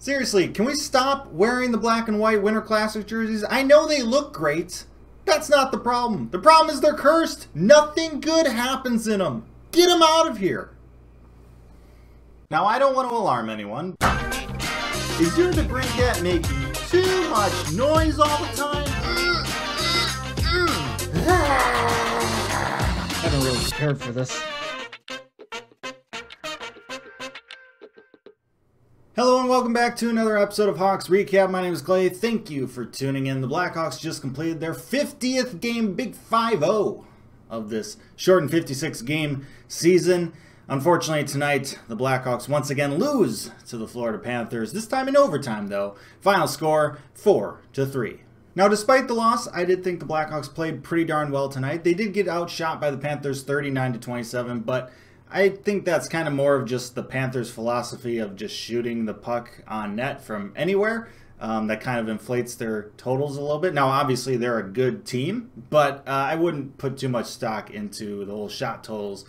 Seriously, can we stop wearing the black and white Winter Classic jerseys? I know they look great. That's not the problem. The problem is they're cursed. Nothing good happens in them. Get them out of here. Now, I don't want to alarm anyone. Is your DeBrincat making too much noise all the time? I haven't really prepared for this. Hello and welcome back to another episode of Hawks Recap. My name is Clay. Thank you for tuning in. The Blackhawks just completed their 50th game, Big 5-0 of this shortened 56-game season. Unfortunately, tonight, the Blackhawks once again lose to the Florida Panthers, this time in overtime, though. Final score, 4-3. Now, despite the loss, I did think the Blackhawks played pretty darn well tonight. They did get outshot by the Panthers 39-27, but I think that's kind of more of just the Panthers' philosophy of just shooting the puck on net from anywhere. That kind of inflates their totals a little bit. Now, obviously, they're a good team, but I wouldn't put too much stock into the whole shot totals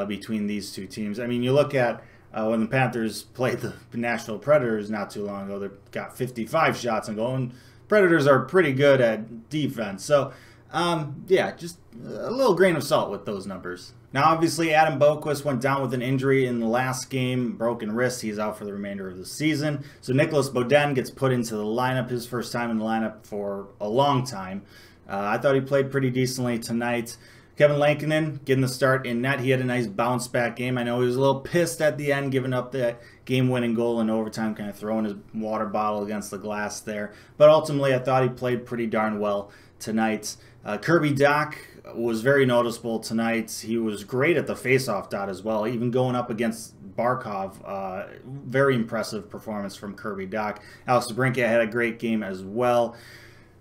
between these two teams. I mean, you look at when the Panthers played the Nashville Predators not too long ago, they got 55 shots on goal, and Predators are pretty good at defense. So, yeah, just a little grain of salt with those numbers. Now, obviously, Adam Boqvist went down with an injury in the last game, broken wrist. He's out for the remainder of the season. So Nicholas Beaudin gets put into the lineup, his first time in the lineup for a long time. I thought he played pretty decently tonight. Kevin Lankinen getting the start in net. He had a nice bounce-back game. I know he was a little pissed at the end, giving up that game-winning goal in overtime, kind of throwing his water bottle against the glass there. But ultimately, I thought he played pretty darn well tonight. Kirby Dach was very noticeable tonight. He was great at the face-off dot as well, even going up against Barkov. Very impressive performance from Kirby Dach. Alex DeBrincat had a great game as well.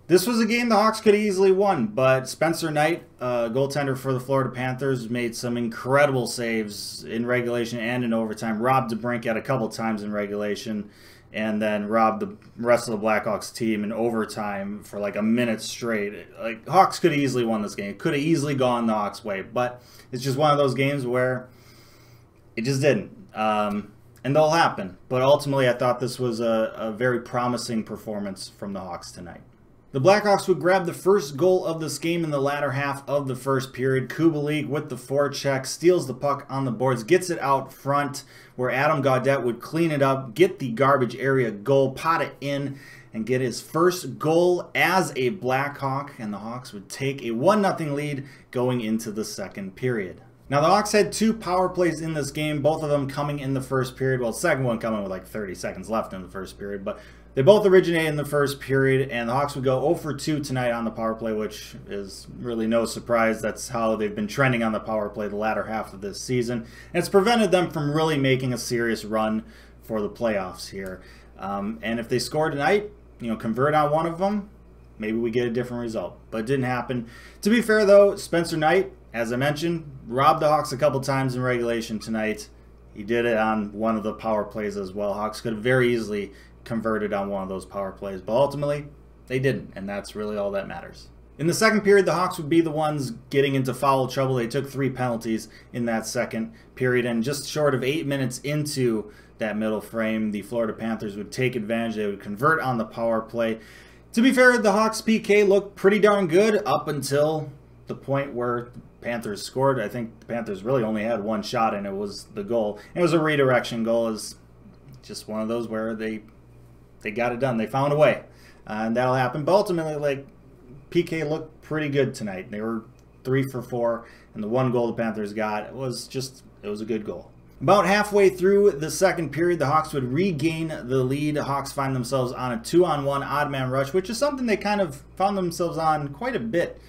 This was a game the Hawks could have easily won, but Spencer Knight, goaltender for the Florida Panthers, made some incredible saves in regulation and in overtime. Robbed DeBrincat a couple times in regulation, and then robbed the rest of the Blackhawks team in overtime for like a minute straight. Like, Hawks could have easily won this game. It could have easily gone the Hawks' way, but it's just one of those games where it just didn't. And they'll happen. But ultimately, I thought this was a very promising performance from the Hawks tonight. The Blackhawks would grab the first goal of this game in the latter half of the first period. Kubalik with the forecheck, steals the puck on the boards, gets it out front where Adam Gaudette would clean it up, get the garbage area goal, pot it in, and get his first goal as a Blackhawk, and the Hawks would take a 1-0 lead going into the second period. Now, the Hawks had two power plays in this game, both of them coming in the first period. Well, the second one coming with like 30 seconds left in the first period, but they both originated in the first period, and the Hawks would go 0 for 2 tonight on the power play, which is really no surprise. That's how they've been trending on the power play the latter half of this season, and it's prevented them from really making a serious run for the playoffs here. And if they score tonight, you know, convert on one of them, maybe we get a different result. But it didn't happen. To be fair, though, Spencer Knight, as I mentioned, robbed the Hawks a couple times in regulation tonight. He did it on one of the power plays as well. Hawks could have very easily converted on one of those power plays, but ultimately they didn't, and that's really all that matters. In the second period, the Hawks would be the ones getting into foul trouble. They took 3 penalties in that second period, and just short of 8 minutes into that middle frame, the Florida Panthers would take advantage. They would convert on the power play. To be fair, the Hawks PK looked pretty darn good up until the point where the Panthers scored. I think the Panthers really only had one shot, and it was the goal. It was a redirection goal. It was just one of those where they got it done. They found a way, and that'll happen. But ultimately, like, PK looked pretty good tonight. They were 3 for 4, and the one goal the Panthers got, it was a good goal. About halfway through the second period, the Hawks would regain the lead. The Hawks find themselves on a 2-on-1 odd man rush, which is something they kind of found themselves on quite a bit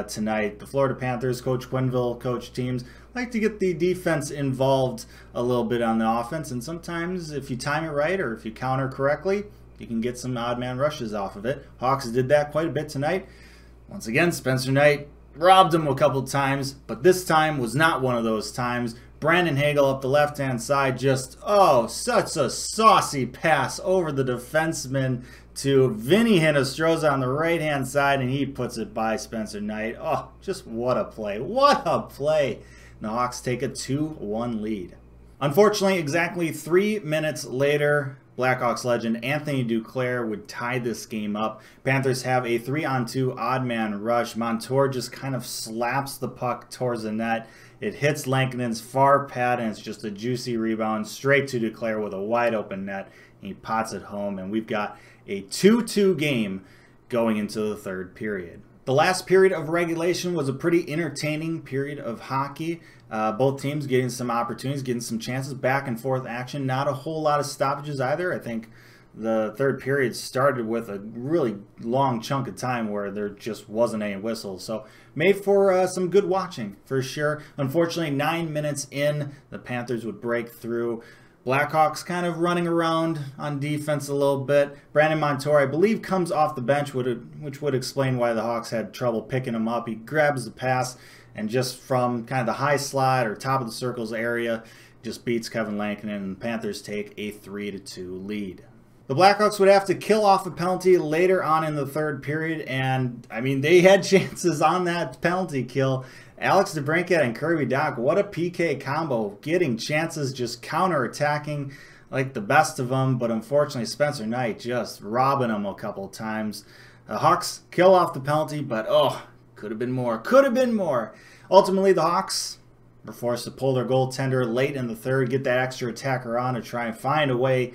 tonight. The Florida Panthers, Coach Quenneville, coach teams, like to get the defense involved a little bit on the offense, and sometimes if you time it right or if you counter correctly, you can get some odd man rushes off of it. Hawks did that quite a bit tonight. Once again, Spencer Knight robbed him a couple times, but this time was not one of those times. Brandon Hagel up the left-hand side, just, oh, such a saucy pass over the defenseman to Vinny Hinostroza on the right-hand side, and he puts it by Spencer Knight. Oh, just what a play. What a play. And the Hawks take a 2-1 lead. Unfortunately, exactly 3 minutes later, Blackhawks legend Anthony Duclair would tie this game up. Panthers have a 3-on-2 odd man rush. Montour just kind of slaps the puck towards the net. It hits Lankinen's far pad, and it's just a juicy rebound straight to Duclair with a wide open net. He pots it home, and we've got a 2-2 game going into the third period. The last period of regulation was a pretty entertaining period of hockey. Both teams getting some opportunities, getting some chances, back and forth action. Not a whole lot of stoppages either. I think the third period started with a really long chunk of time where there just wasn't any whistles. So made for some good watching for sure. Unfortunately, 9 minutes in, the Panthers would break through. Blackhawks kind of running around on defense a little bit. Brandon Montour, I believe, comes off the bench, which would explain why the Hawks had trouble picking him up. He grabs the pass and just from kind of the high slot or top of the circles area, just beats Kevin Lankinen, and the Panthers take a 3-2 lead. The Blackhawks would have to kill off a penalty later on in the third period, and I mean, they had chances on that penalty kill. Alex DeBrincat and Kirby Dach, what a PK combo, getting chances, just counter-attacking like the best of them, but unfortunately Spencer Knight just robbing them a couple times. The Hawks kill off the penalty, but oh, could have been more, could have been more. Ultimately, the Hawks were forced to pull their goaltender late in the third, get that extra attacker on to try and find a way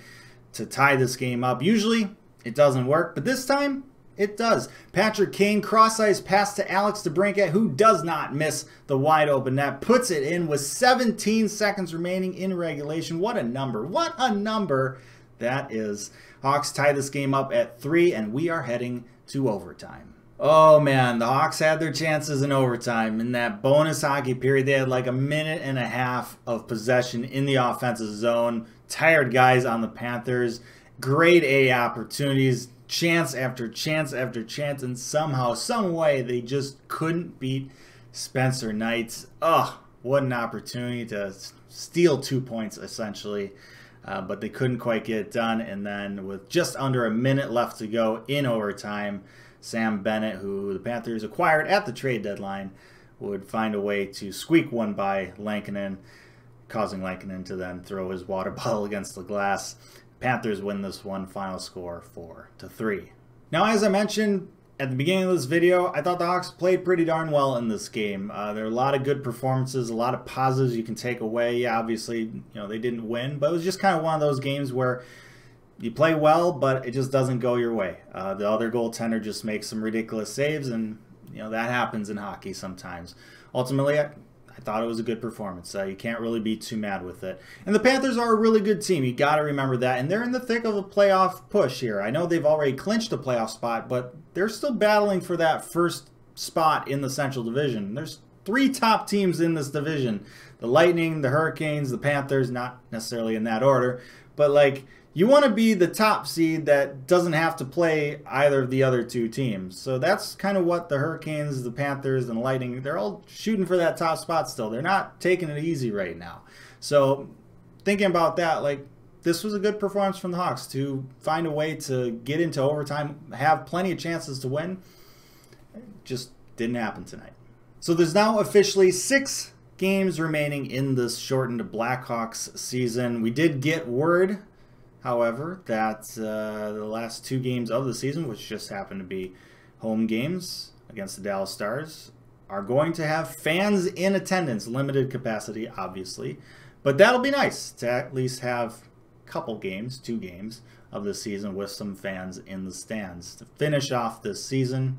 to tie this game up. Usually, it doesn't work, but this time, it does. Patrick Kane, cross-ice pass to Alex DeBrincat, who does not miss the wide open net, puts it in with 17 seconds remaining in regulation. What a number. What a number that is. Hawks tie this game up at 3, and we are heading to overtime. Oh man, the Hawks had their chances in overtime. In that bonus hockey period, they had like a minute and a half of possession in the offensive zone. Tired guys on the Panthers. Grade A opportunities. Chance after chance after chance, and somehow, some way, they just couldn't beat Spencer Knight. Oh, what an opportunity to steal 2 points, essentially. But they couldn't quite get it done, and then with just under a minute left to go in overtime, Sam Bennett, who the Panthers acquired at the trade deadline, would find a way to squeak one by Lankinen, causing Lankinen to then throw his water bottle against the glass. Panthers win this one, final score 4-3. Now, as I mentioned at the beginning of this video, I thought the Hawks played pretty darn well in this game. There are a lot of good performances, a lot of positives you can take away. Yeah, obviously, they didn't win, but it was just kind of one of those games where you play well, but it just doesn't go your way. The other goaltender just makes some ridiculous saves, and that happens in hockey sometimes. Ultimately, I thought it was a good performance. You can't really be too mad with it. And the Panthers are a really good team. You got to remember that. And they're in the thick of a playoff push here. I know they've already clinched a playoff spot, but they're still battling for that first spot in the Central Division. There's 3 top teams in this division. The Lightning, the Hurricanes, the Panthers, not necessarily in that order. But, you want to be the top seed that doesn't have to play either of the other 2 teams. So that's kind of what the Hurricanes, the Panthers, and the Lightning, they're all shooting for that top spot still. They're not taking it easy right now. So thinking about that, this was a good performance from the Hawks to find a way to get into overtime, have plenty of chances to win. It just didn't happen tonight. So there's now officially 6 games remaining in this shortened Blackhawks season. We did get word, however, that the last 2 games of the season, which just happen to be home games against the Dallas Stars, are going to have fans in attendance, limited capacity, obviously. But that'll be nice to at least have a couple games, 2 games of the season with some fans in the stands. To finish off this season,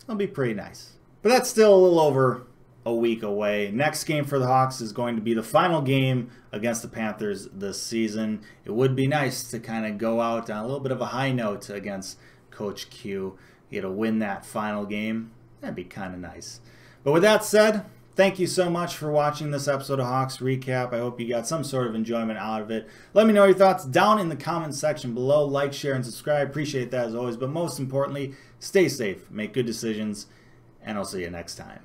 it'll be pretty nice. But that's still a little over a week away. Next game for the Hawks is going to be the final game against the Panthers this season. It would be nice to kind of go out on a little bit of a high note against Coach Q. Get to win that final game. That'd be kind of nice. But with that said, thank you so much for watching this episode of Hawks Recap. I hope you got some sort of enjoyment out of it. Let me know your thoughts down in the comment section below. Like, share, and subscribe. Appreciate that as always. But most importantly, stay safe, make good decisions, and I'll see you next time.